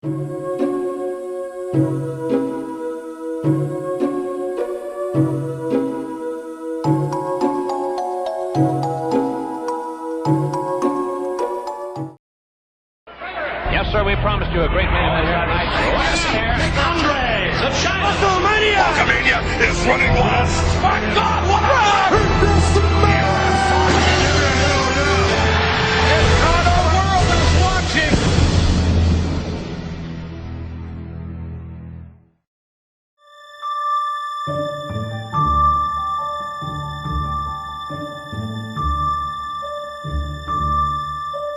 Yes, sir, we promised you a great man in this Andre of China. WrestleMania! WrestleMania is running wild. My God, what a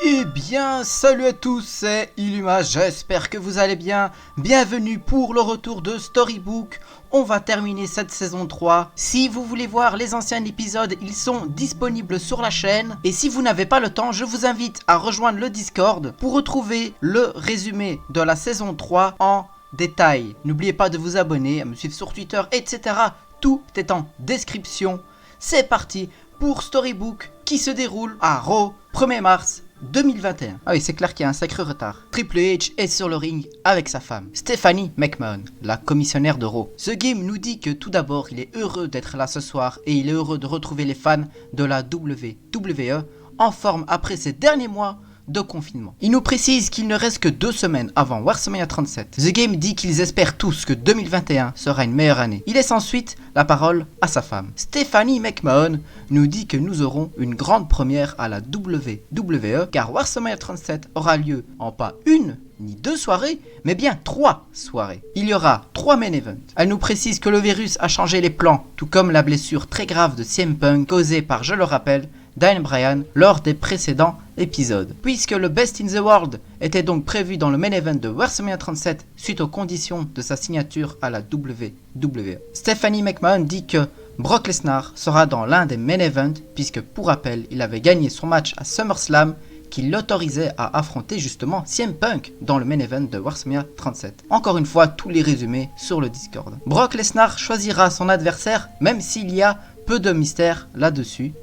Eh bien, salut à tous, c'est Illuma, j'espère que vous allez bien. Bienvenue pour le retour de Storybook. On va terminer cette saison 3. Si vous voulez voir les anciens épisodes, ils sont disponibles sur la chaîne. Et si vous n'avez pas le temps, je vous invite à rejoindre le Discord pour retrouver le résumé de la saison 3 en détail. N'oubliez pas de vous abonner, à me suivre sur Twitter, etc. Tout est en description. C'est parti pour Storybook qui se déroule à Raw, 1er mars 2021. Ah oui, c'est clair qu'il y a un sacré retard. Triple H est sur le ring avec sa femme, Stephanie McMahon, la commissionnaire de Raw. The Game nous dit que tout d'abord, il est heureux d'être là ce soir et il est heureux de retrouver les fans de la WWE en forme après ces derniers mois de confinement. Il nous précise qu'il ne reste que 2 semaines avant WrestleMania 37. The Game dit qu'ils espèrent tous que 2021 sera une meilleure année. Il laisse ensuite la parole à sa femme. Stephanie McMahon nous dit que nous aurons une grande première à la WWE car WrestleMania 37 aura lieu en pas une ni 2 soirées, mais bien 3 soirées. Il y aura 3 main events. Elle nous précise que le virus a changé les plans, tout comme la blessure très grave de CM Punk causée par, je le rappelle, Daniel Bryan lors des précédents épisodes. Puisque le Best in the World était donc prévu dans le main event de WrestleMania 37 suite aux conditions de sa signature à la WWE. Stephanie McMahon dit que Brock Lesnar sera dans l'un des main events puisque pour rappel il avait gagné son match à SummerSlam qui l'autorisait à affronter justement CM Punk dans le main event de WrestleMania 37. Encore une fois, tous les résumés sur le Discord. Brock Lesnar choisira son adversaire même s'il y a peu de mystère là-dessus,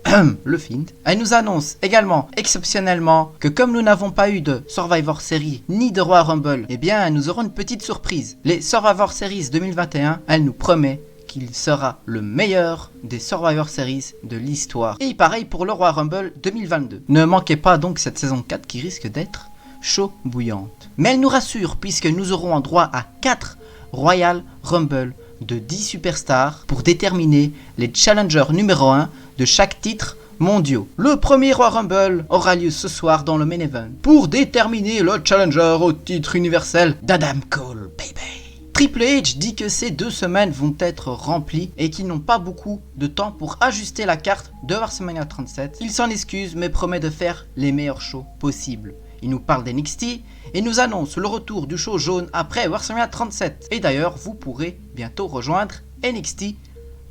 le Fiend. Elle nous annonce également, exceptionnellement, que comme nous n'avons pas eu de Survivor Series ni de Royal Rumble, eh bien nous aurons une petite surprise. Les Survivor Series 2021, elle nous promet qu'il sera le meilleur des Survivor Series de l'histoire. Et pareil pour le Royal Rumble 2022. Ne manquez pas donc cette saison 4 qui risque d'être chaud bouillante. Mais elle nous rassure puisque nous aurons en droit à 4 Royal Rumble de 10 superstars pour déterminer les challengers numéro 1 de chaque titre mondiaux. Le premier Royal Rumble aura lieu ce soir dans le main event pour déterminer le challenger au titre universel d'Adam Cole, baby. Triple H dit que ces 2 semaines vont être remplies et qu'ils n'ont pas beaucoup de temps pour ajuster la carte de WrestleMania 37. Il s'en excuse mais promet de faire les meilleurs shows possibles. Il nous parle d'NXT et nous annonce le retour du show jaune après WrestleMania 37. Et d'ailleurs, vous pourrez bientôt rejoindre NXT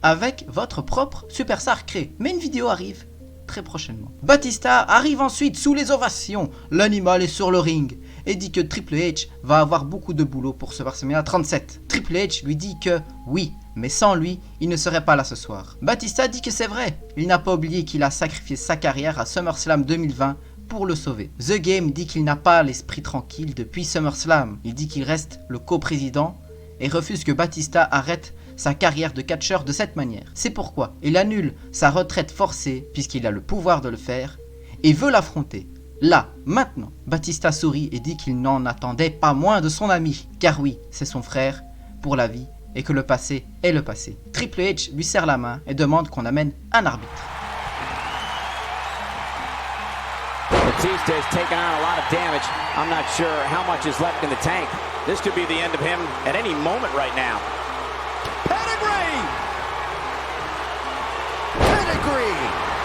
avec votre propre superstar créé. Mais une vidéo arrive très prochainement. Batista arrive ensuite sous les ovations. L'animal est sur le ring et dit que Triple H va avoir beaucoup de boulot pour ce WrestleMania 37. Triple H lui dit que oui, mais sans lui, il ne serait pas là ce soir. Batista dit que c'est vrai. Il n'a pas oublié qu'il a sacrifié sa carrière à SummerSlam 2020 pour le sauver. The Game dit qu'il n'a pas l'esprit tranquille depuis SummerSlam. Il dit qu'il reste le coprésident et refuse que Batista arrête sa carrière de catcheur de cette manière. C'est pourquoi il annule sa retraite forcée puisqu'il a le pouvoir de le faire et veut l'affronter. Là, maintenant, Batista sourit et dit qu'il n'en attendait pas moins de son ami. Car oui, c'est son frère pour la vie et que le passé est le passé. Triple H lui serre la main et demande qu'on amène un arbitre. Batista has taken on a lot of damage. I'm not sure how much is left in the tank. This could be the end of him at any moment right now. Pedigree! Pedigree!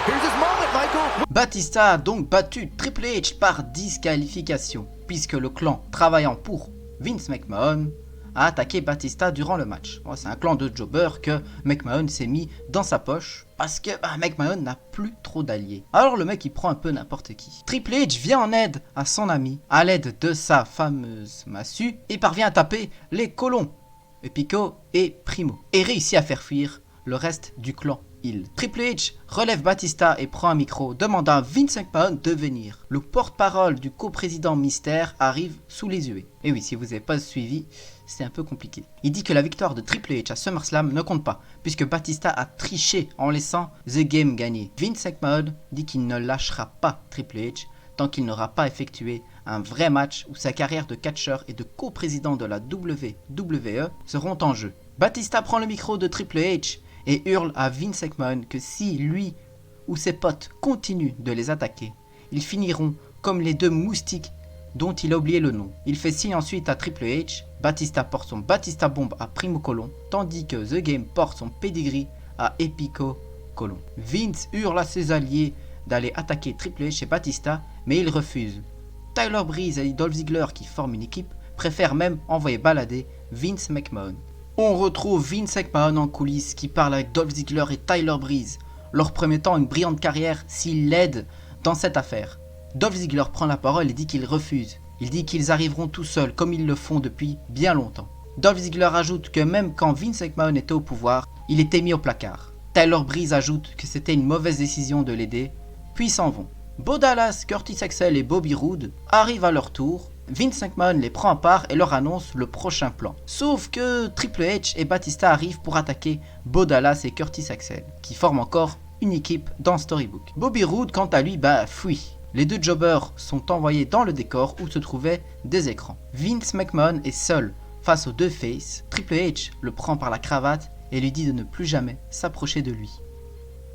Here's his moment, Michael. Batista a donc battu Triple H par disqualification, puisque le clan travaillant pour Vince McMahon a attaqué Batista durant le match. Bon, c'est un clan de jobbers que McMahon s'est mis dans sa poche parce que McMahon n'a plus trop d'alliés. Alors le mec il prend un peu n'importe qui. Triple H vient en aide à son ami à l'aide de sa fameuse massue et parvient à taper les colons Epico et Primo et réussit à faire fuir le reste du clan heel. Triple H relève Batista et prend un micro, demandant à Vince McMahon de venir. Le porte-parole du coprésident Mystère arrive sous les yeux. Et oui, si vous n'avez pas suivi, c'est un peu compliqué. Il dit que la victoire de Triple H à SummerSlam ne compte pas, puisque Batista a triché en laissant The Game gagner. Vince McMahon dit qu'il ne lâchera pas Triple H tant qu'il n'aura pas effectué un vrai match où sa carrière de catcheur et de coprésident de la WWE seront en jeu. Batista prend le micro de Triple H et hurle à Vince McMahon que si lui ou ses potes continuent de les attaquer, ils finiront comme les deux moustiques dont il a oublié le nom. Il fait signe ensuite à Triple H, Batista porte son Batista Bomb à Primo Colon, tandis que The Game porte son Pedigree à Epico Colon. Vince hurle à ses alliés d'aller attaquer Triple H et Batista, mais ils refusent. Tyler Breeze et Dolph Ziggler, qui forment une équipe, préfèrent même envoyer balader Vince McMahon. On retrouve Vince McMahon en coulisses qui parle avec Dolph Ziggler et Tyler Breeze, leur promettant une brillante carrière s'ils l'aident dans cette affaire. Dolph Ziggler prend la parole et dit qu'il refuse. Il dit qu'ils arriveront tout seuls comme ils le font depuis bien longtemps. Dolph Ziggler ajoute que même quand Vince McMahon était au pouvoir, il était mis au placard. Tyler Breeze ajoute que c'était une mauvaise décision de l'aider, puis s'en vont. Bo Dallas, Curtis Axel et Bobby Roode arrivent à leur tour. Vince McMahon les prend à part et leur annonce le prochain plan. Sauf que Triple H et Batista arrivent pour attaquer Bo Dallas et Curtis Axel, qui forment encore une équipe dans Storybook. Bobby Roode, quant à lui, fuit. Les deux jobbers sont envoyés dans le décor où se trouvaient des écrans. Vince McMahon est seul face aux deux faces. Triple H le prend par la cravate et lui dit de ne plus jamais s'approcher de lui.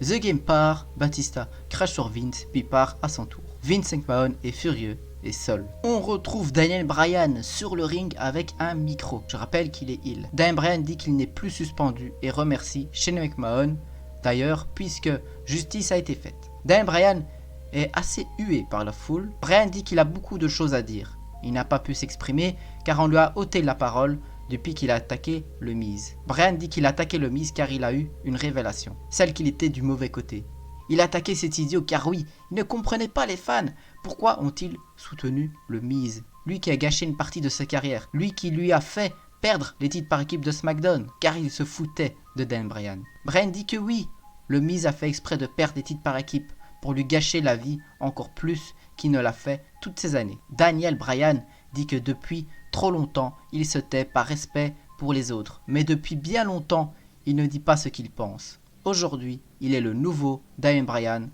The Game part, Batista crache sur Vince puis part à son tour. Vince McMahon est furieux et seul. On retrouve Daniel Bryan sur le ring avec un micro. Je rappelle qu'il est heel. Daniel Bryan dit qu'il n'est plus suspendu et remercie Shane McMahon d'ailleurs puisque justice a été faite. Daniel Bryan est assez hué par la foule. Bryan dit qu'il a beaucoup de choses à dire. Il n'a pas pu s'exprimer car on lui a ôté la parole depuis qu'il a attaqué le Miz. Bryan dit qu'il a attaqué le Miz car il a eu une révélation, celle qu'il était du mauvais côté. Il a attaqué cet idiot car oui, il ne comprenait pas les fans. Pourquoi ont-ils soutenu le Miz? Lui qui a gâché une partie de sa carrière, lui qui lui a fait perdre les titres par équipe de SmackDown, car il se foutait de Dan Bryan. Bryan dit que oui, le Miz a fait exprès de perdre des titres par équipe pour lui gâcher la vie encore plus qu'il ne l'a fait toutes ces années. Daniel Bryan dit que depuis trop longtemps, il se tait par respect pour les autres, mais depuis bien longtemps, il ne dit pas ce qu'il pense. Aujourd'hui, il est le nouveau Daniel Bryan.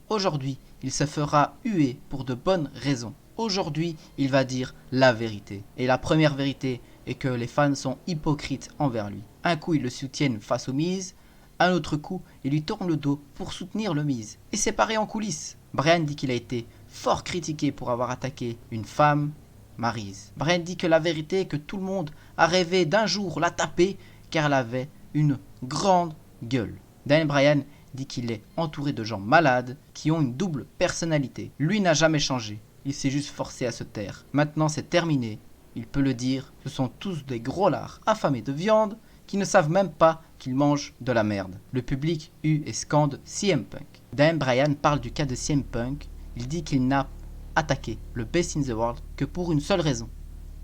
Aujourd'hui, il se fera huer pour de bonnes raisons. Aujourd'hui, il va dire la vérité. Et la première vérité est que les fans sont hypocrites envers lui. Un coup, ils le soutiennent face au Miz, un autre coup, ils lui tournent le dos pour soutenir le Miz. Et c'est pareil en coulisses. Bryan dit qu'il a été fort critiqué pour avoir attaqué une femme, Maryse. Bryan dit que la vérité est que tout le monde a rêvé d'un jour la taper car elle avait une grande gueule. Daniel Bryan dit qu'il est entouré de gens malades qui ont une double personnalité. Lui n'a jamais changé, il s'est juste forcé à se taire. Maintenant c'est terminé, il peut le dire, ce sont tous des gros lards affamés de viande qui ne savent même pas qu'ils mangent de la merde. Le public hue et scande CM Punk. Daniel Bryan parle du cas de CM Punk, il dit qu'il n'a attaqué le Best in the World que pour une seule raison,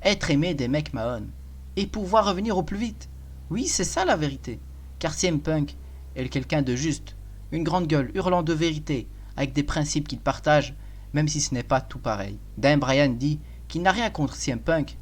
être aimé des McMahon et pouvoir revenir au plus vite. Oui, c'est ça la vérité, car CM Punk est quelqu'un de juste, une grande gueule, hurlant de vérité, avec des principes qu'il partage, même si ce n'est pas tout pareil. Daniel Bryan dit qu'il n'a rien contre CM Punk,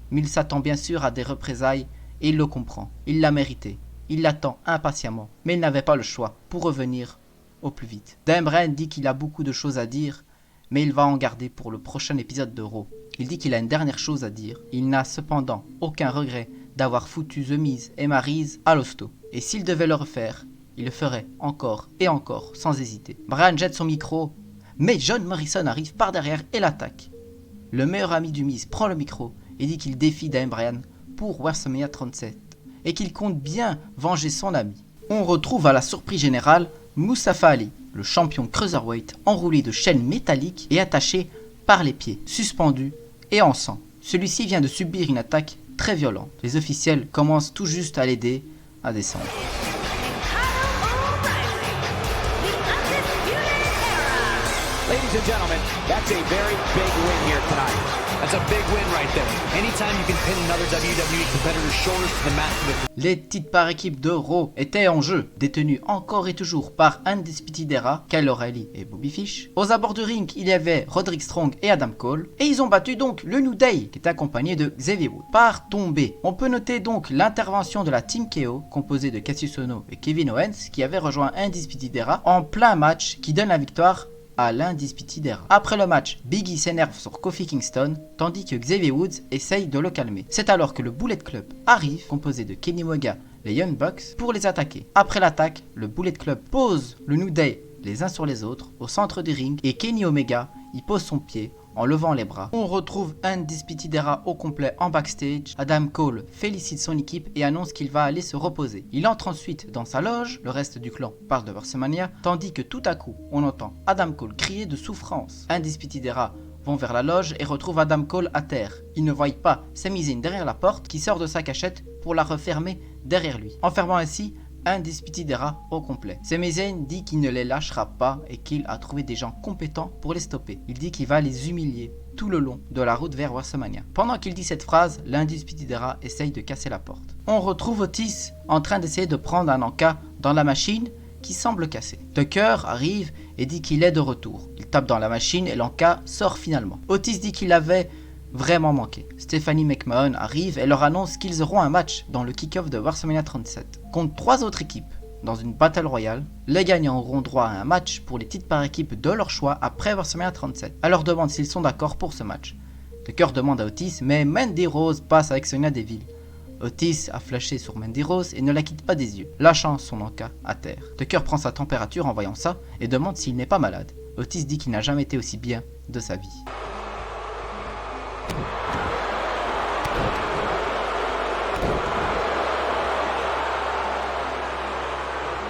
mais il s'attend bien sûr à des représailles et il le comprend. Il l'a mérité, il l'attend impatiemment, mais il n'avait pas le choix pour revenir au plus vite. Daniel Bryan dit qu'il a beaucoup de choses à dire, mais il va en garder pour le prochain épisode de Raw. Il dit qu'il a une dernière chose à dire, il n'a cependant aucun regret d'avoir foutu The Miz et Maryse à l'hosto. Et s'il devait le refaire, il le ferait encore et encore sans hésiter. Bryan jette son micro, mais John Morrison arrive par derrière et l'attaque. Le meilleur ami du Miz prend le micro et dit qu'il défie Daniel Bryan pour WrestleMania 37 et qu'il compte bien venger son ami. On retrouve à la surprise générale Mustafa Ali, le champion cruiserweight enroulé de chaînes métalliques et attaché par les pieds, suspendu et en sang. Celui-ci vient de subir une attaque très violente. Les officiels commencent tout juste à l'aider à descendre. Ladies and gentlemen, that's a very big win here tonight. That's a big win right there. Anytime you can pin another WWE competitor's shoulders to the mat. Les titres par équipe de Raw étaient en jeu, détenus encore et toujours par Undisputed Era, Kyle O'Reilly et Bobby Fish. Aux abords du ring, il y avait Roderick Strong et Adam Cole, et ils ont battu donc le New Day, qui est accompagné de Xavier Woods. Par tombée, on peut noter donc l'intervention de la Team KO, composée de Cassius Ohno et Kevin Owens, qui avait rejoint Undisputed Era en plein match, qui donne la victoire à l'Undisputed Era. Après le match, Big E s'énerve sur Kofi Kingston, tandis que Xavier Woods essaye de le calmer. C'est alors que le Bullet Club arrive, composé de Kenny Omega, les Young Bucks, pour les attaquer. Après l'attaque, le Bullet Club pose le New Day les uns sur les autres au centre du ring et Kenny Omega y pose son pied en levant les bras. On retrouve Undisputed Era au complet en backstage. Adam Cole félicite son équipe et annonce qu'il va aller se reposer. Il entre ensuite dans sa loge, le reste du clan parle de WrestleMania, tandis que tout à coup, on entend Adam Cole crier de souffrance. Undisputed Era vont vers la loge et retrouvent Adam Cole à terre. Ils ne voient pas Sami Zayn derrière la porte qui sort de sa cachette pour la refermer derrière lui, enfermant ainsi Undisputed Era au complet. Sami Zayn dit qu'il ne les lâchera pas et qu'il a trouvé des gens compétents pour les stopper. Il dit qu'il va les humilier tout le long de la route vers WrestleMania. Pendant qu'il dit cette phrase, l'Undisputed Era essaye de casser la porte. On retrouve Otis en train d'essayer de prendre un encas dans la machine qui semble cassée. Tucker arrive et dit qu'il est de retour. Il tape dans la machine et l'encas sort finalement. Otis dit qu'il avait vraiment manqué. Stephanie McMahon arrive et leur annonce qu'ils auront un match dans le kick-off de WrestleMania 37 contre 3 autres équipes dans une Battle Royale. Les gagnants auront droit à un match pour les titres par équipe de leur choix après WrestleMania 37. Elle leur demande s'ils sont d'accord pour ce match. Tucker demande à Otis, mais Mandy Rose passe avec Sonya Deville. Otis a flashé sur Mandy Rose et ne la quitte pas des yeux, lâchant son encas à terre. Tucker prend sa température en voyant ça et demande s'il n'est pas malade. Otis dit qu'il n'a jamais été aussi bien de sa vie.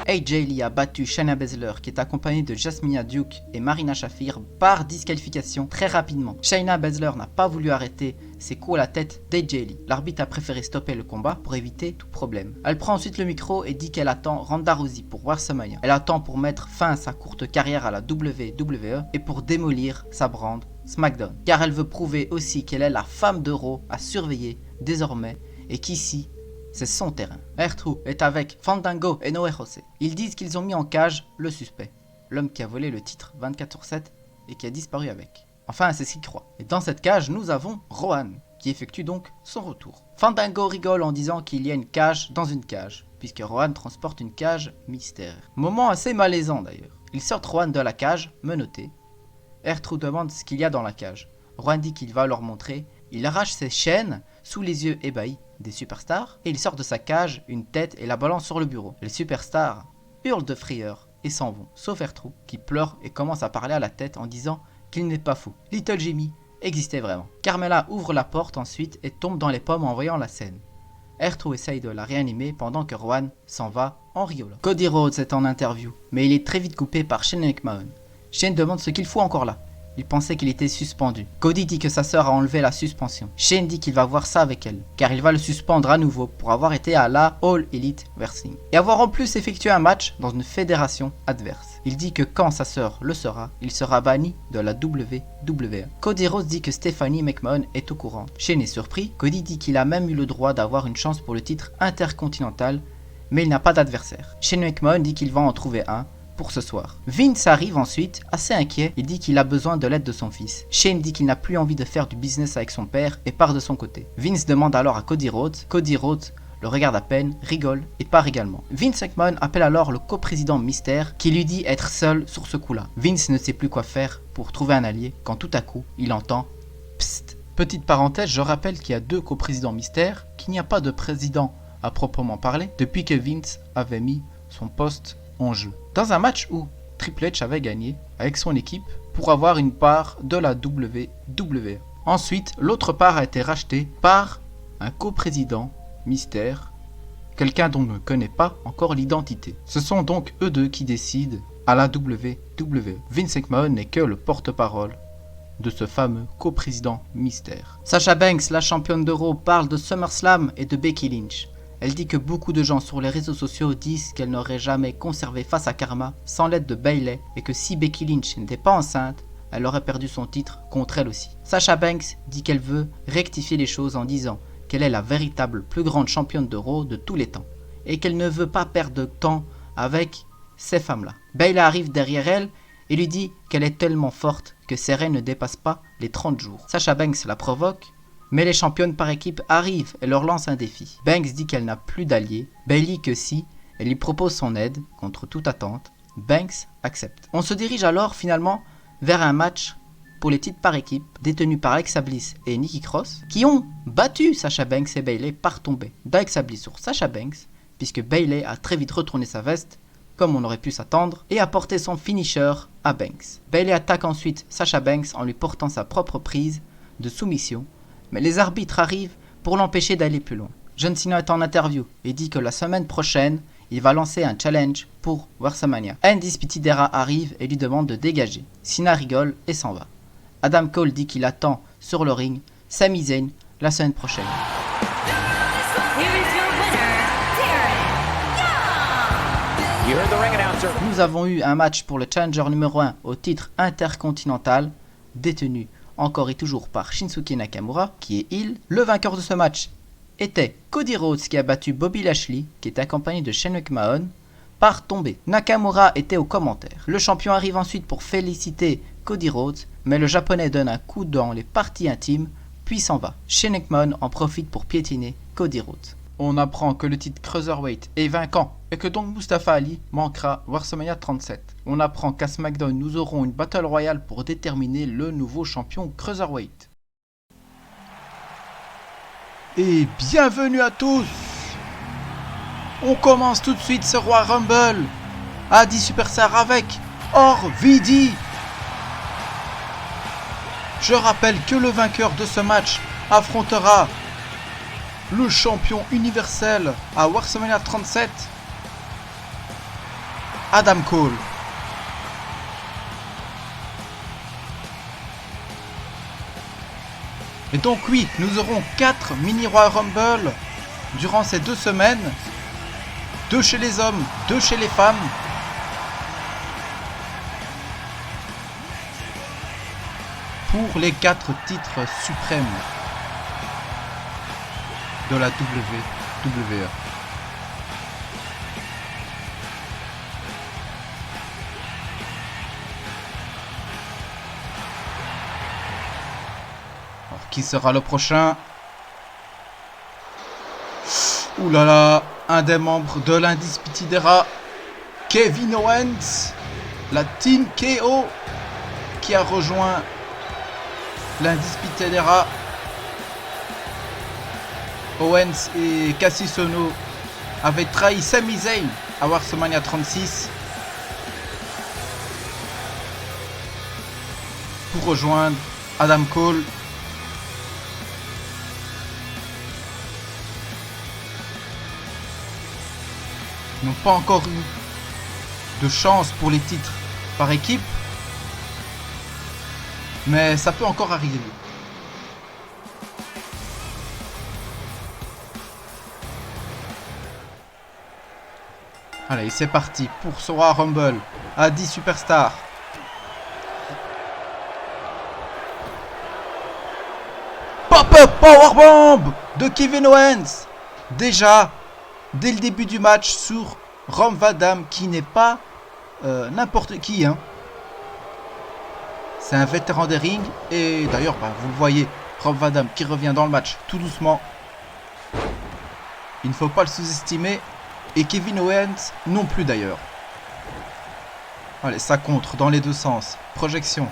AJ Lee a battu Shayna Baszler qui est accompagnée de Jasmine Duke et Marina Shafir par disqualification très rapidement. Shayna Baszler n'a pas voulu arrêter ses coups à la tête d'AJ Lee. L'arbitre a préféré stopper le combat pour éviter tout problème. Elle prend ensuite le micro et dit qu'elle attend Ronda Rousey pour WrestleMania. Elle attend pour mettre fin à sa courte carrière à la WWE et pour démolir sa brand SmackDown. Car elle veut prouver aussi qu'elle est la femme de Raw à surveiller désormais et qu'ici, c'est son terrain. R-Truth est avec Fandango et Noé José. Ils disent qu'ils ont mis en cage le suspect, l'homme qui a volé le titre 24/7 et qui a disparu avec. Enfin, c'est ce qu'ils croient. Et dans cette cage, nous avons Rowan, qui effectue donc son retour. Fandango rigole en disant qu'il y a une cage dans une cage, puisque Rowan transporte une cage mystère. Moment assez malaisant d'ailleurs. Ils sortent Rowan de la cage, menotté. R-Truth demande ce qu'il y a dans la cage. Rowan dit qu'il va leur montrer. Il arrache ses chaînes sous les yeux ébahis des superstars et il sort de sa cage une tête et la balance sur le bureau. Les superstars hurlent de frayeur et s'en vont, sauf R-Truth qui pleure et commence à parler à la tête en disant qu'il n'est pas fou. Little Jimmy existait vraiment. Carmella ouvre la porte ensuite et tombe dans les pommes en voyant la scène. R-Truth essaye de la réanimer pendant que Rowan s'en va en riolant. Cody Rhodes est en interview, mais il est très vite coupé par Shane McMahon. Shane demande ce qu'il fout encore là. Il pensait qu'il était suspendu. Cody dit que sa sœur a enlevé la suspension. Shane dit qu'il va voir ça avec elle, car il va le suspendre à nouveau pour avoir été à la All Elite Wrestling et avoir en plus effectué un match dans une fédération adverse. Il dit que quand sa sœur le sera, il sera banni de la WWE. Cody Rhodes dit que Stephanie McMahon est au courant. Shane est surpris. Cody dit qu'il a même eu le droit d'avoir une chance pour le titre intercontinental, mais il n'a pas d'adversaire. Shane McMahon dit qu'il va en trouver un pour ce soir. Vince arrive ensuite, assez inquiet, et dit qu'il a besoin de l'aide de son fils. Shane dit qu'il n'a plus envie de faire du business avec son père et part de son côté. Vince demande alors à Cody Rhodes. Cody Rhodes le regarde à peine, rigole et part également. Vince McMahon appelle alors le coprésident Mystère qui lui dit être seul sur ce coup-là. Vince ne sait plus quoi faire pour trouver un allié quand tout à coup il entend Psst. Petite parenthèse, je rappelle qu'il y a 2 coprésidents Mystère, qu'il n'y a pas de président à proprement parler depuis que Vince avait mis son poste en jeu. Dans un match où Triple H avait gagné avec son équipe pour avoir une part de la WWE. Ensuite, l'autre part a été rachetée par un coprésident Mystère, quelqu'un dont on ne connaît pas encore l'identité. Ce sont donc eux deux qui décident à la WWE. Vince McMahon n'est que le porte-parole de ce fameux coprésident Mystère. Sasha Banks, la championne de Raw, parle de SummerSlam et de Becky Lynch. Elle dit que beaucoup de gens sur les réseaux sociaux disent qu'elle n'aurait jamais conservé face à Karma sans l'aide de Bayley et que si Becky Lynch n'était pas enceinte, elle aurait perdu son titre contre elle aussi. Sasha Banks dit qu'elle veut rectifier les choses en disant qu'elle est la véritable plus grande championne de Raw de tous les temps et qu'elle ne veut pas perdre de temps avec ces femmes-là. Bayley arrive derrière elle et lui dit qu'elle est tellement forte que ses règnes ne dépassent pas les 30 jours. Sasha Banks la provoque, mais les championnes par équipe arrivent et leur lancent un défi. Banks dit qu'elle n'a plus d'alliés, Bayley que si, elle lui propose son aide contre toute attente. Banks accepte. On se dirige alors finalement vers un match pour les titres par équipe détenus par Alexa Bliss et Nikki Cross qui ont battu Sasha Banks et Bayley par tombée d'Alexa Bliss sur Sasha Banks puisque Bayley a très vite retourné sa veste comme on aurait pu s'attendre et a porté son finisher à Banks. Bayley attaque ensuite Sasha Banks en lui portant sa propre prise de soumission mais les arbitres arrivent pour l'empêcher d'aller plus loin. John Cena est en interview et dit que la semaine prochaine il va lancer un challenge pour WrestleMania. Undisputed Era arrive et lui demande de dégager. Cena rigole et s'en va. Adam Cole dit qu'il attend sur le ring Sami Zayn la semaine prochaine. Nous avons eu un match pour le challenger numéro 1 au titre intercontinental, détenu encore et toujours par Shinsuke Nakamura, qui est heel. Le vainqueur de ce match était Cody Rhodes qui a battu Bobby Lashley, qui est accompagné de Shane McMahon, par tombée. Nakamura était aux commentaires. Le champion arrive ensuite pour féliciter Cody Rhodes, mais le japonais donne un coup dans les parties intimes, puis s'en va. Shane McMahon en profite pour piétiner Cody Rhodes. On apprend que le titre Cruiserweight est vacant et que donc Mustafa Ali manquera WrestleMania 37. On apprend qu'à SmackDown nous aurons une Battle Royale pour déterminer le nouveau champion Cruiserweight. Et bienvenue à tous. On commence tout de suite ce Royal Rumble à 10 Superstars avec RVD. Je rappelle que le vainqueur de ce match affrontera le champion universel à WrestleMania 37, Adam Cole. Et donc oui, nous aurons 4 mini Royal Rumble durant ces 2 semaines. 2 chez les hommes, 2 chez les femmes. Pour les 4 titres suprêmes de la WWE. Alors, qui sera le prochain? Ouh là là, un des membres de l'Undisputed Era, Kevin Owens, la Team KO, qui a rejoint l'Undisputed Era. Owens et Cassius Ohno avaient trahi Sami Zayn à WrestleMania 36 pour rejoindre Adam Cole. Ils n'ont pas encore eu de chance pour les titres par équipe, mais ça peut encore arriver. Allez, c'est parti pour ce Royal Rumble à 10 Superstars. Pop-up Powerbomb de Kevin Owens. Déjà, dès le début du match sur Rob Van Dam, qui n'est pas n'importe qui. Hein. C'est un vétéran des rings. Et d'ailleurs, vous le voyez, Rob Van Dam qui revient dans le match tout doucement. Il ne faut pas le sous-estimer. Et Kevin Owens non plus d'ailleurs. Allez, ça contre dans les deux sens. Projection.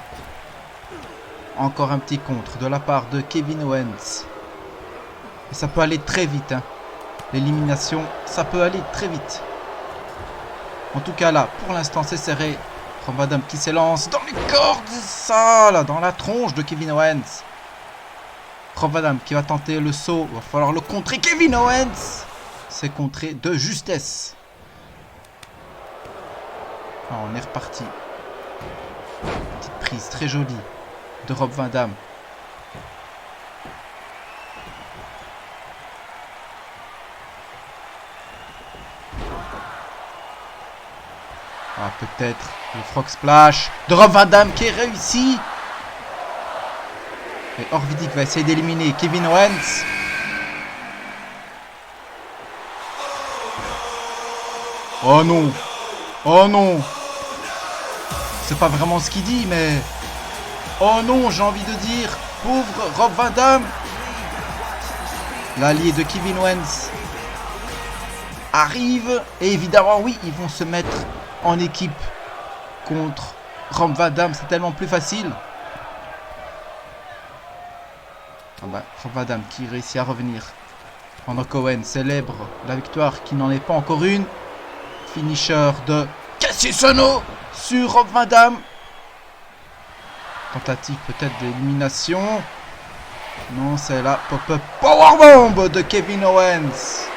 Encore un petit contre de la part de Kevin Owens. Et ça peut aller très vite. Hein. L'élimination, ça peut aller très vite. En tout cas là, pour l'instant c'est serré. Rob Van Dam qui s'élance dans les cordes. Ça là, dans la tronche de Kevin Owens. Rob Van Dam qui va tenter le saut. Il va falloir le contrer. Kevin Owens. C'est contré de justesse. Ah, on est reparti. Petite prise très jolie de Rob Van Dam. Ah, peut-être le frog splash de Rob Van Dam qui est réussi. Et Orvidic va essayer d'éliminer Kevin Owens. Oh non. Oh non. C'est pas vraiment ce qu'il dit, mais... Oh non, j'ai envie de dire. Pauvre Rob Van Dam. L'allié de Kevin Owens arrive. Et évidemment, oui, ils vont se mettre en équipe contre Rob Van Dam. C'est tellement plus facile. Ah bah, Rob Van Dam qui réussit à revenir. Pendant qu'Owen célèbre la victoire qui n'en est pas encore une. Finisher de Cassius Ohno sur Rob Van Dam. Tentative peut-être d'élimination. Non, c'est la pop-up powerbomb de Kevin Owens.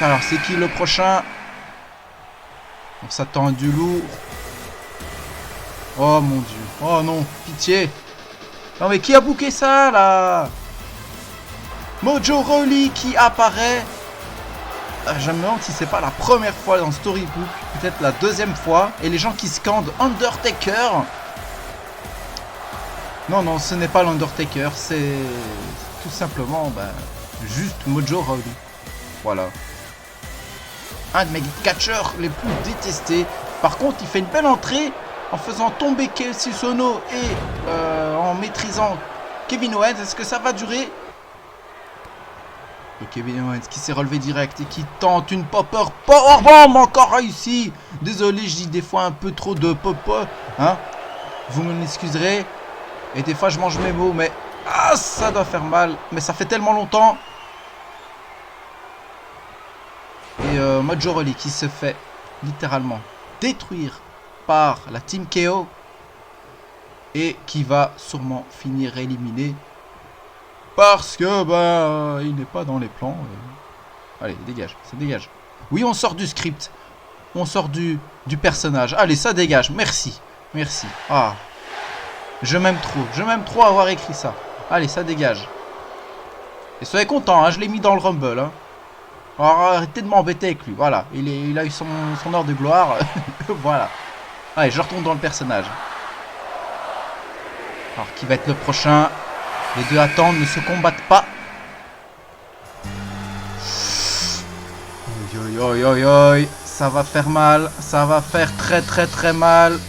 Alors, c'est qui le prochain? On s'attend à du lourd. Oh mon dieu. Oh non, pitié. Non mais qui a booké ça là? Mojo Rawley qui apparaît. Je me demande si c'est pas la première fois dans Storybook. Peut-être la deuxième fois. Et les gens qui scandent Undertaker. Non, non, ce n'est pas l'Undertaker. C'est tout simplement juste Mojo Rawley. Voilà. Un de mes catcheurs les plus détestés. Par contre, il fait une belle entrée en faisant tomber Cassius Ohno et en maîtrisant Kevin Owens. Est-ce que ça va durer? Et Kevin Owens qui s'est relevé direct et qui tente une popper powerbomb encore réussi. Désolé, je dis des fois un peu trop de popper, hein. Vous m'en excuserez. Et des fois je mange mes mots, mais ça doit faire mal. Mais ça fait tellement longtemps. Et Mojo Rawley qui se fait littéralement détruire par la Team KO. Et qui va sûrement finir éliminé. Parce que, il n'est pas dans les plans. Allez, dégage, ça dégage. Oui, on sort du script. On sort du personnage. Allez, ça dégage, merci. Merci. Ah, je m'aime trop avoir écrit ça. Allez, ça dégage. Et soyez contents, hein, je l'ai mis dans le Rumble. Hein. Alors, arrêtez de m'embêter avec lui. Voilà, il a eu son heure de gloire. Voilà. Allez, je retourne dans le personnage. Alors, qui va être le prochain? Les deux attendent, ne se combattent pas. Ça va faire mal. Ça va faire très mal.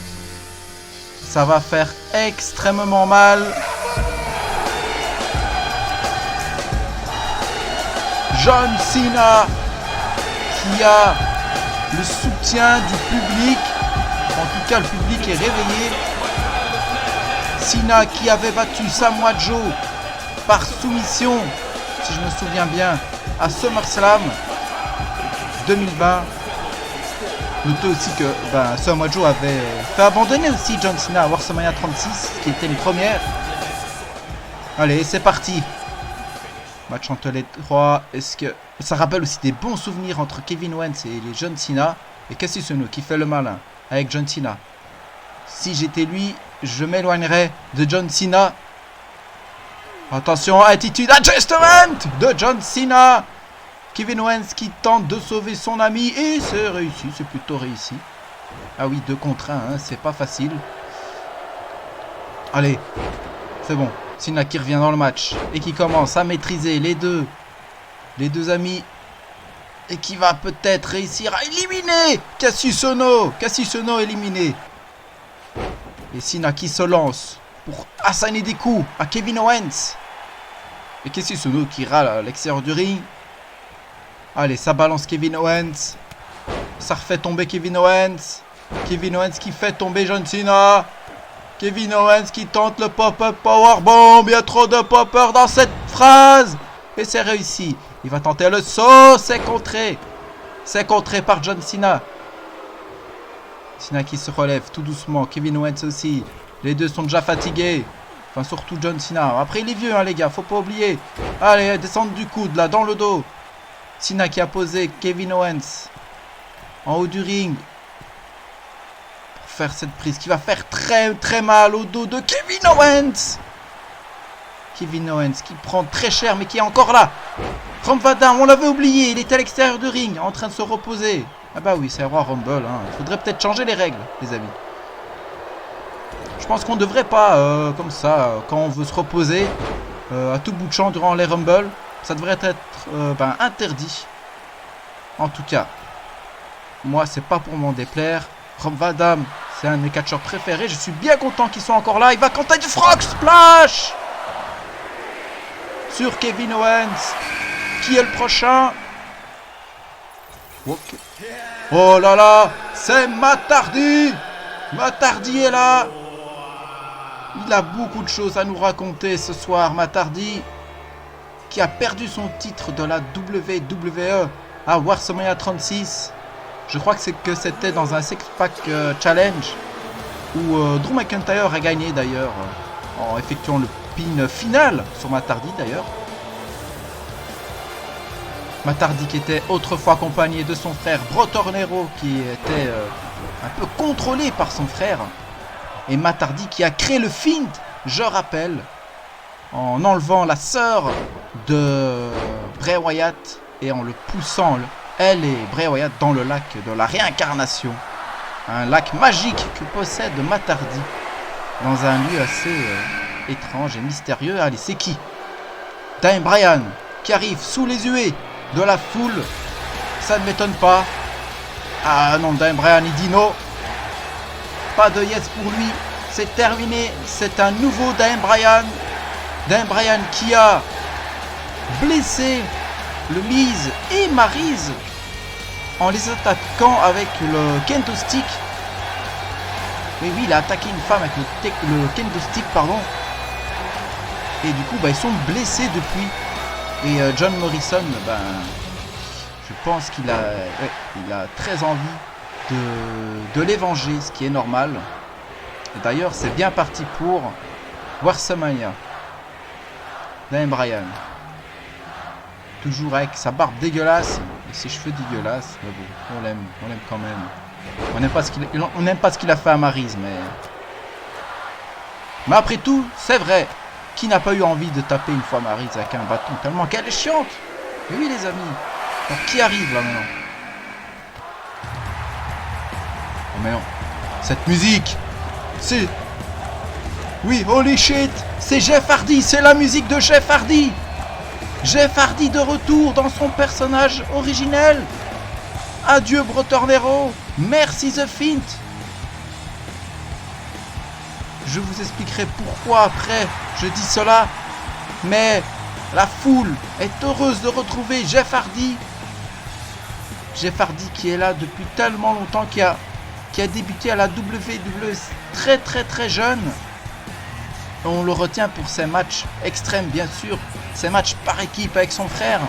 Ça va faire extrêmement mal. John Cena qui a le soutien du public. En tout cas, le public est réveillé. Cena qui avait battu Samoa Joe par soumission, si je me souviens bien, à SummerSlam 2020. Notez aussi que Samoa Joe avait fait abandonner aussi John Cena à WrestleMania 36, qui était une première. Allez, c'est parti. Match entre les trois. Est-ce que ça rappelle aussi des bons souvenirs entre Kevin Owens et les John Cena et Cassius Ohno qui fait le malin avec John Cena. Si j'étais lui, je m'éloignerais de John Cena. Attention, attitude adjustment de John Cena. Kevin Owens qui tente de sauver son ami et c'est réussi, c'est plutôt réussi. Ah oui, 2 contre 1, hein, c'est pas facile. Allez, c'est bon. Cena qui revient dans le match et qui commence à maîtriser les deux amis et qui va peut-être réussir à éliminer Cassius Ohno. Cassius Ohno éliminé. Et Cena qui se lance pour asséner des coups à Kevin Owens. Et Cassius Ohno qui râle à l'extérieur du ring. Allez, ça balance Kevin Owens. Ça refait tomber Kevin Owens. Kevin Owens qui fait tomber John Cena. Kevin Owens qui tente le pop-up powerbomb. Il y a trop de pop-up dans cette phrase. Et c'est réussi. Il va tenter le saut. C'est contré. C'est contré par John Cena. Cena qui se relève tout doucement. Kevin Owens aussi. Les deux sont déjà fatigués. Enfin, surtout John Cena. Après, il est vieux, hein, les gars. Faut pas oublier. Allez, descendre du coude, là, dans le dos. Cena qui a posé Kevin Owens en haut du ring. Pour faire cette prise qui va faire très mal au dos de Kevin Owens. Kevin Owens qui prend très cher, mais qui est encore là. Rob Van Dam, on l'avait oublié. Il était à l'extérieur du ring, en train de se reposer. Ah bah oui, c'est Royal Rumble. Hein. Il faudrait peut-être changer les règles, les amis. Je pense qu'on devrait pas, comme ça, quand on veut se reposer, à tout bout de champ durant les Rumble, ça devrait être interdit. En tout cas, moi, c'est pas pour m'en déplaire. Rob Van Dam, c'est un de mes catcheurs préférés. Je suis bien content qu'ils soient encore là. Il va compter du frog splash sur Kevin Owens. Qui est le prochain? Okay. Oh là là, c'est Matt Hardy. Matt Hardy est là. Il a beaucoup de choses à nous raconter ce soir, Matt Hardy, qui a perdu son titre de la WWE à WrestleMania 36. Je crois que c'était dans un six-pack challenge où Drew McIntyre a gagné d'ailleurs en effectuant le pin final sur Matt Hardy d'ailleurs. Matt Hardy qui était autrefois accompagné de son frère Bro Tornero qui était un peu contrôlé par son frère. Et Matt Hardy qui a créé le feint, je rappelle, en enlevant la sœur de Bray Wyatt et en le poussant, elle et Bray Wyatt, dans le lac de la réincarnation. Un lac magique que possède Matt Hardy dans un lieu assez étrange et mystérieux. Allez, c'est qui? Daniel Bryan qui arrive sous les huées de la foule. Ça ne m'étonne pas. Ah non, Daniel Bryan, il dit non. Pas de yes pour lui. C'est terminé. C'est un nouveau Daniel Bryan. Daniel Bryan qui a blessé le Miz et Maryse en les attaquant avec le kendo stick. Oui, il a attaqué une femme avec le kendo stick, pardon. Et du coup, ils sont blessés depuis. Et John Morrison, je pense qu'il a très envie de les venger, ce qui est normal. Et d'ailleurs, c'est bien parti pour WrestleMania. Daniel Bryan. Toujours avec sa barbe dégueulasse et ses cheveux dégueulasses. Mais bon, on l'aime quand même. On n'aime pas ce qu'il a fait à Maryse, mais après tout, c'est vrai. Qui n'a pas eu envie de taper une fois Maryse avec un bâton tellement qu'elle est chiante? Mais oui, les amis. Donc, qui arrive là maintenant? Oh mais non. Cette musique, c'est... Oui, holy shit. C'est Jeff Hardy. C'est la musique de Jeff Hardy. Jeff Hardy de retour dans son personnage originel. Adieu Bro Tornero. Merci The Fint. Je vous expliquerai pourquoi après je dis cela. Mais la foule est heureuse de retrouver Jeff Hardy. Jeff Hardy qui est là depuis tellement longtemps, qui a débuté à la WWE très très très jeune. On le retient pour ses matchs extrêmes, bien sûr. Ses matchs par équipe avec son frère.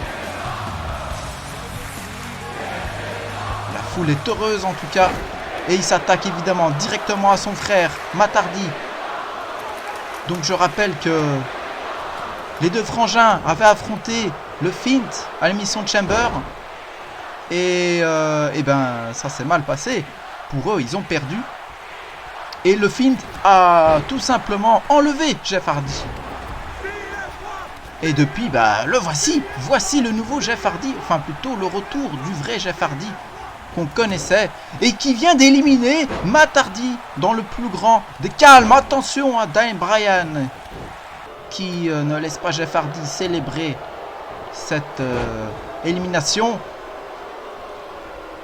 La foule est heureuse en tout cas. Et il s'attaque évidemment directement à son frère, Matt Hardy. Donc je rappelle que les deux frangins avaient affronté le Fint à l'émission Chamber. Et ça s'est mal passé. Pour eux, ils ont perdu. Et le Fint a tout simplement enlevé Jeff Hardy. Et depuis, le voici. Voici le nouveau Jeff Hardy. Enfin, plutôt le retour du vrai Jeff Hardy qu'on connaissait. Et qui vient d'éliminer Matt Hardy dans le plus grand des calmes. Attention à Daniel Bryan. Qui ne laisse pas Jeff Hardy célébrer cette élimination.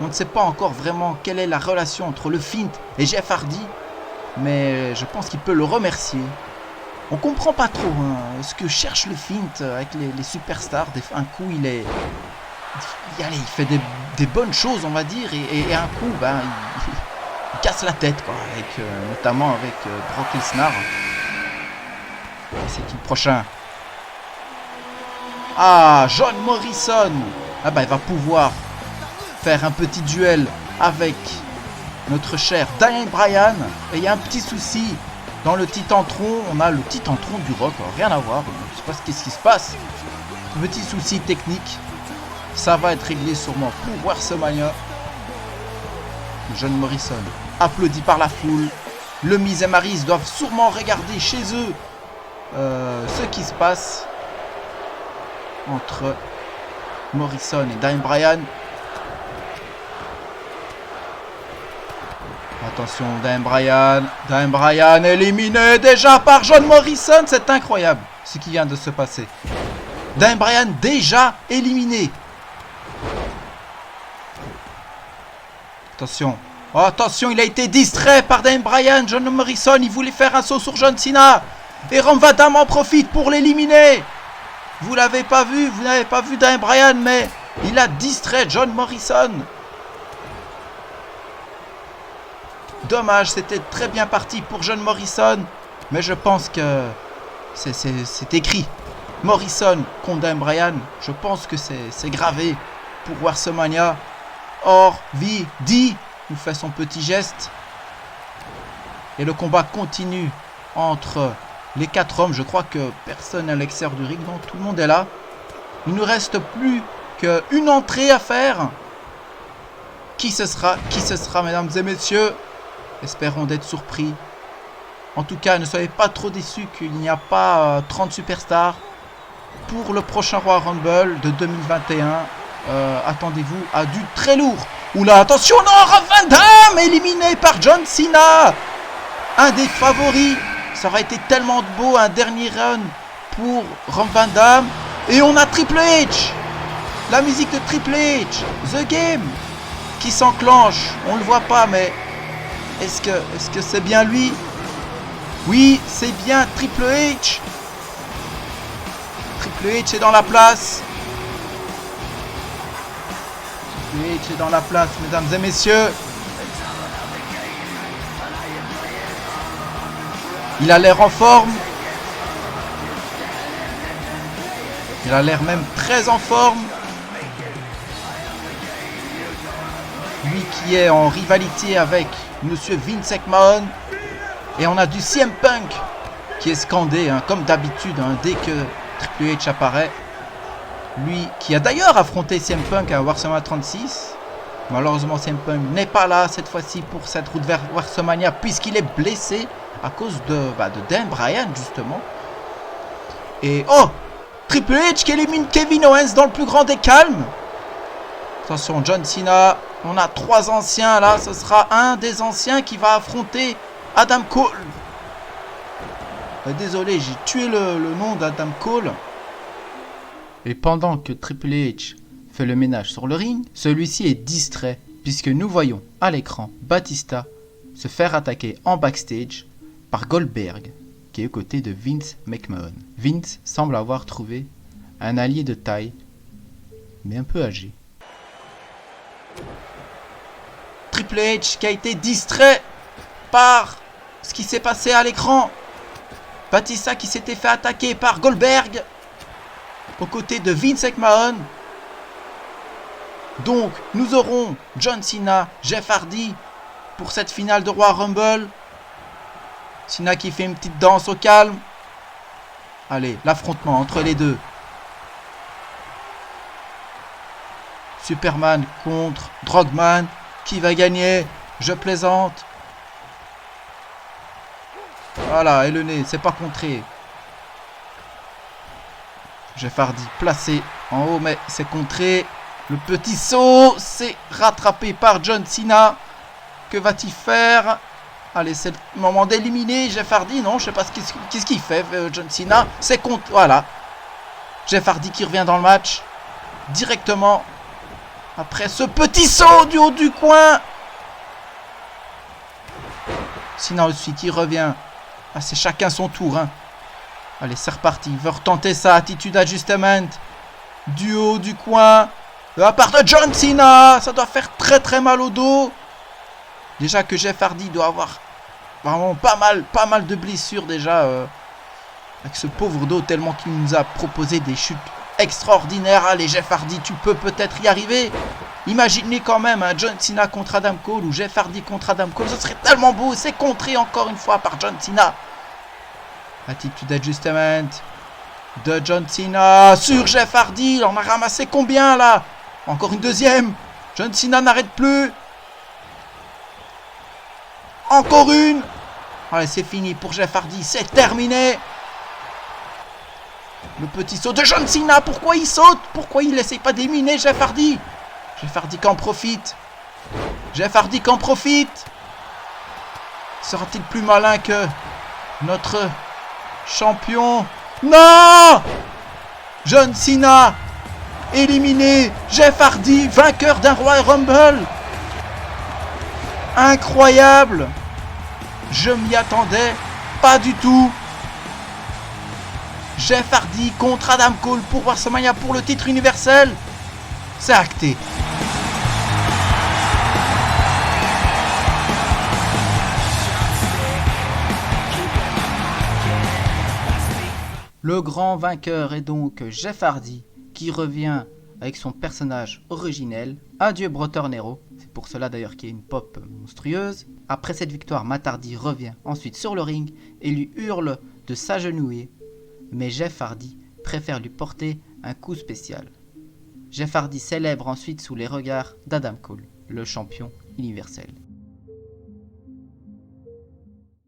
On ne sait pas encore vraiment quelle est la relation entre le Fint et Jeff Hardy. Mais je pense qu'il peut le remercier. On comprend pas trop ce que cherche le Fint avec les superstars. Un coup, il fait des bonnes choses, on va dire. Et un coup, il casse la tête, quoi. Notamment avec Brock Lesnar. C'est qui le prochain? Ah, John Morrison. Il va pouvoir faire un petit duel avec notre cher Daniel Bryan. Et il y a un petit souci dans le Titantron. On a le Titantron du Rock, rien à voir. Je sais pas ce qui se passe. Petit souci technique. Ça va être réglé sûrement pour WrestleMania. John Morrison applaudi par la foule. Le Miz et Maryse doivent sûrement regarder chez eux ce qui se passe entre Morrison et Daniel Bryan. Attention, Daniel Bryan. Daniel Bryan éliminé déjà par John Morrison. C'est incroyable ce qui vient de se passer. Daniel Bryan déjà éliminé. Attention. Oh, attention, il a été distrait par Daniel Bryan. John Morrison, il voulait faire un saut sur John Cena. Et Rob Van Dam en profite pour l'éliminer. Vous l'avez pas vu, vous n'avez pas vu Daniel Bryan, mais il a distrait John Morrison. Dommage, c'était très bien parti pour John Morrison. Mais je pense que c'est écrit. Morrison contre Daniel Bryan. Je pense que c'est gravé pour WrestleMania. Or, VD nous fait son petit geste. Et le combat continue entre les 4 hommes. Je crois que personne à l'extérieur du ring. Non, tout le monde est là. Il ne nous reste plus qu'une entrée à faire. Qui ce sera, mesdames et messieurs? Espérons d'être surpris. En tout cas, ne soyez pas trop déçus qu'il n'y a pas 30 superstars pour le prochain Royal Rumble de 2021. Attendez-vous à du très lourd. Oula, attention, non, Rob Van Dam éliminé par John Cena. Un des favoris. Ça aurait été tellement beau, un dernier run pour Rob Van Dam. Et on a Triple H. La musique de Triple H. The Game. Qui s'enclenche. On le voit pas, mais est-ce que c'est bien lui? Oui, c'est bien Triple H. Triple H est dans la place. Triple H est dans la place, mesdames et messieurs. Il a l'air en forme. Il a l'air même très en forme. Lui qui est en rivalité avec Monsieur Vince McMahon. Et on a du CM Punk qui est scandé, hein, comme d'habitude, hein, dès que Triple H apparaît. Lui qui a d'ailleurs affronté CM Punk à WrestleMania 36. Malheureusement, CM Punk n'est pas là cette fois-ci pour cette route vers WrestleMania puisqu'il est blessé à cause de Daniel Bryan, justement. Et oh, Triple H qui élimine Kevin Owens dans le plus grand des calmes. Attention, John Cena. On a 3 anciens là. Ce sera un des anciens qui va affronter Adam Cole. Désolé, j'ai tué le nom d'Adam Cole. Et pendant que Triple H fait le ménage sur le ring, celui-ci est distrait puisque nous voyons à l'écran Batista se faire attaquer en backstage par Goldberg qui est aux côtés de Vince McMahon. Vince semble avoir trouvé un allié de taille mais un peu âgé. Triple H qui a été distrait par ce qui s'est passé à l'écran. Batista qui s'était fait attaquer par Goldberg aux côtés de Vince McMahon. Donc nous aurons John Cena, Jeff Hardy pour cette finale de Royal Rumble. Cena qui fait une petite danse au calme. Allez, l'affrontement entre les deux. Superman contre Drogman. Qui va gagner? Je plaisante. Voilà, et le nez, c'est pas contré. Jeff Hardy placé en haut, mais c'est contré. Le petit saut, c'est rattrapé par John Cena. Que va-t-il faire? Allez, c'est le moment d'éliminer Jeff Hardy. Non, je sais pas qu'est-ce qu'il fait, John Cena. C'est contre. Voilà. Jeff Hardy qui revient dans le match. Directement. Après ce petit saut du haut du coin. Cena aussi qui revient. Ah, c'est chacun son tour. Hein. Allez, c'est reparti. Il veut retenter sa attitude adjustment. Du haut du coin. De la part de John Cena. Ça doit faire très très mal au dos. Déjà que Jeff Hardy doit avoir vraiment pas mal de blessures déjà. Avec ce pauvre dos tellement qu'il nous a proposé des chutes extraordinaire. Allez, Jeff Hardy, tu peux peut-être y arriver. Imaginez quand même un John Cena contre Adam Cole ou Jeff Hardy contre Adam Cole. Ce serait tellement beau. C'est contré encore une fois par John Cena. Attitude d'adjustment de John Cena sur Jeff Hardy. Il en a ramassé combien là? Encore une deuxième. John Cena n'arrête plus. Encore une. Allez, c'est fini pour Jeff Hardy. C'est terminé. Le petit saut de John Cena. Pourquoi il saute? Pourquoi il n'essaye pas d'éliminer Jeff Hardy? Jeff Hardy qu'en profite. Jeff Hardy qu'en profite. Sera-t-il plus malin que notre champion? Non! John Cena éliminé. Jeff Hardy vainqueur d'un Royal Rumble. Incroyable. Je m'y attendais pas du tout. Jeff Hardy contre Adam Cole pour WrestleMania pour le titre universel. C'est acté. Le grand vainqueur est donc Jeff Hardy, qui revient avec son personnage originel. Adieu Brotor Nero, c'est pour cela d'ailleurs qu'il y a une pop monstrueuse. Après cette victoire, Matt Hardy revient ensuite sur le ring et lui hurle de s'agenouiller. Mais Jeff Hardy préfère lui porter un coup spécial. Jeff Hardy célèbre ensuite sous les regards d'Adam Cole, le champion universel.